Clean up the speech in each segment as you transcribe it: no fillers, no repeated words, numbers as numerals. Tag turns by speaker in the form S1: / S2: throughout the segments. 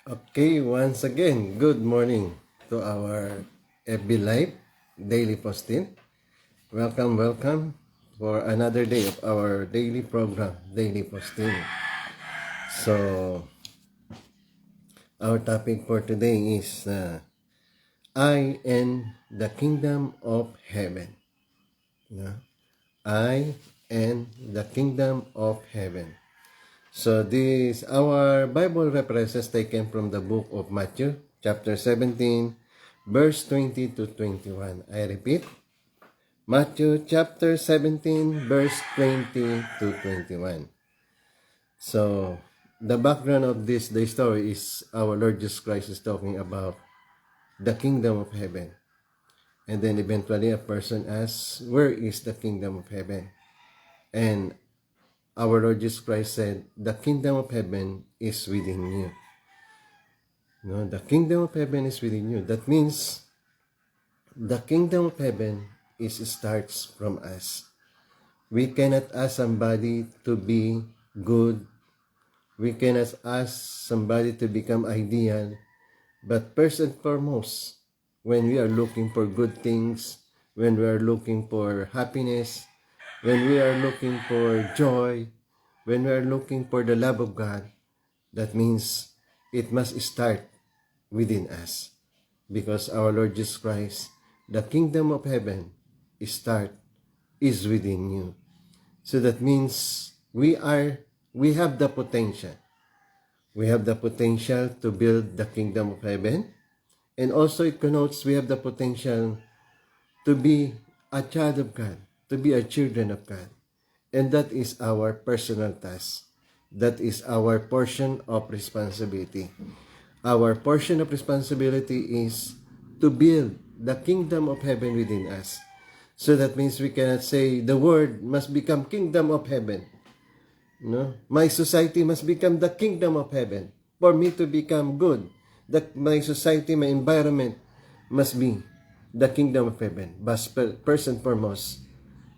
S1: Okay, once again, good morning to our FB Live daily posting. Welcome for another day of our daily program, daily posting. So, our topic for today is I and the Kingdom of Heaven. No? I and the Kingdom of Heaven. So, this our Bible references taken from the book of Matthew, chapter 17, verse 20 to 21. I repeat, Matthew chapter 17, verse 20 to 21. So, the background of the story is our Lord Jesus Christ is talking about the kingdom of heaven. And then eventually a person asks, where is the kingdom of heaven? And our Lord Jesus Christ said, the kingdom of heaven is within you. No, the kingdom of heaven is within you. That means the kingdom of heaven starts from us. We cannot ask somebody to be good. We cannot ask somebody to become ideal. But first and foremost, when we are looking for good things, when we are looking for happiness, when we are looking for joy, when we are looking for the love of God, that means it must start within us. Because our Lord Jesus Christ, the kingdom of heaven is within you. So that means we have the potential. We have the potential to build the kingdom of heaven. And also it connotes we have the potential to be a child of God, to be a children of God. And that is our personal task. That is our portion of responsibility. Our portion of responsibility is to build the kingdom of heaven within us. So that means we cannot say the world must become kingdom of heaven. No? My society must become the kingdom of heaven for me to become good. That my society, my environment must be the kingdom of heaven. But first and foremost,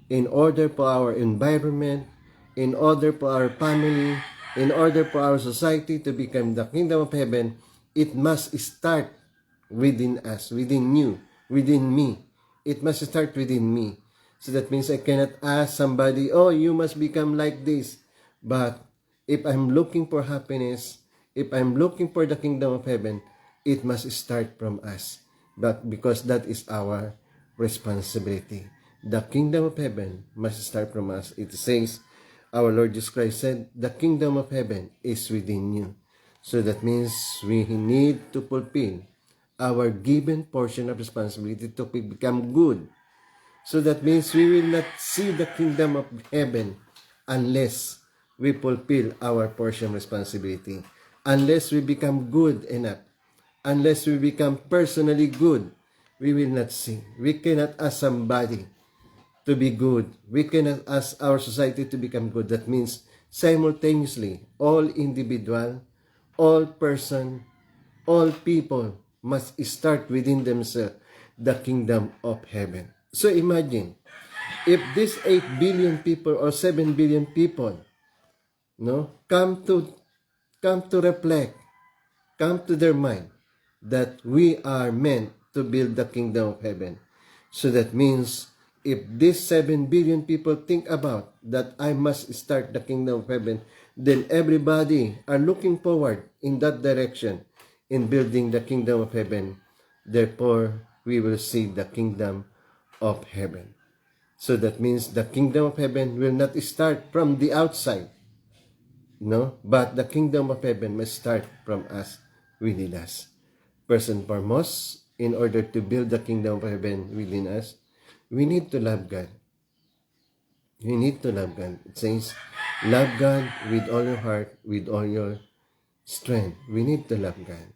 S1: in order for our environment, in order for our family, in order for our society to become the kingdom of heaven, it must start within us, within you, within me. It must start within me. So that means I cannot ask somebody, oh, you must become like this. But if I'm looking for happiness, if I'm looking for the kingdom of heaven, it must start from us. But because that is our responsibility. The kingdom of heaven must start from us. It says, our Lord Jesus Christ said, the kingdom of heaven is within you. So that means we need to fulfill our given portion of responsibility to become good. So that means we will not see the kingdom of heaven unless we fulfill our portion of responsibility. Unless we become good enough. Unless we become personally good, we will not see. We cannot ask somebody to be good. We cannot ask our society to become good. That means simultaneously, all individual, all person, all people must start within themselves the kingdom of heaven. So imagine, if these 8 billion people or 7 billion people come to reflect, come to their mind that we are meant to build the kingdom of heaven. So that means if these 7 billion people think about that I must start the kingdom of heaven, then everybody are looking forward in that direction in building the kingdom of heaven. Therefore, we will see the kingdom of heaven. So that means the kingdom of heaven will not start from the outside. No, but the kingdom of heaven must start from us, within us. First and foremost, in order to build the kingdom of heaven within us, we need to love God. We need to love God. It says, love God with all your heart, with all your strength. We need to love God.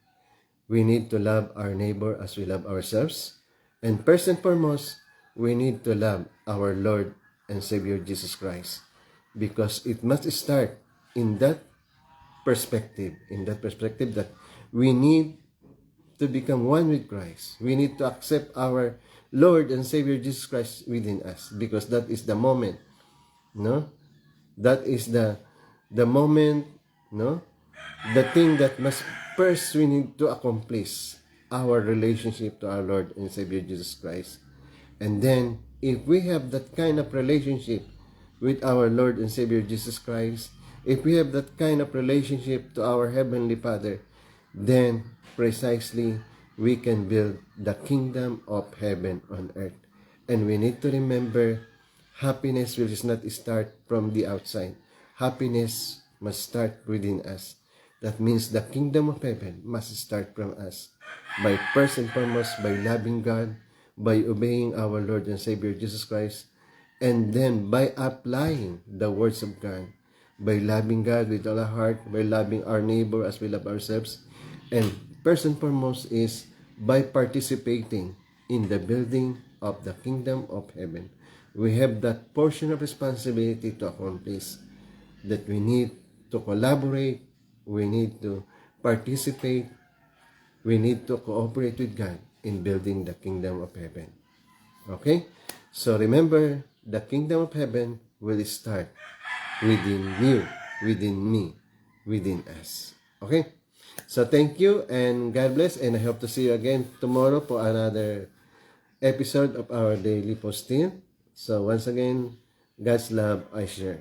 S1: We need to love our neighbor as we love ourselves. And first and foremost, we need to love our Lord and Savior Jesus Christ. Because it must start in that perspective, that we need to become one with Christ. We need to accept our Lord and Savior Jesus Christ within us, because that is the moment, no? That is the moment, no? The thing that must first we need to accomplish our relationship to our Lord and Savior Jesus Christ. And then, if we have that kind of relationship with our Lord and Savior Jesus Christ, if we have that kind of relationship to our Heavenly Father, then precisely we can build the kingdom of heaven on earth. And we need to remember, happiness will not start from the outside. Happiness must start within us. That means the kingdom of heaven must start from us. By first and foremost, by loving God, by obeying our Lord and Savior Jesus Christ, and then by applying the words of God, by loving God with all our heart, by loving our neighbor as we love ourselves, and first and foremost is by participating in the building of the kingdom of heaven. We have that portion of responsibility to accomplish, that we need to collaborate, we need to participate, we need to cooperate with God in building the kingdom of heaven. Okay? So remember, the kingdom of heaven will start within you, within me, within us. Okay? So thank you and God bless, and I hope to see you again tomorrow for another episode of our daily posting. So once again, God's love I share.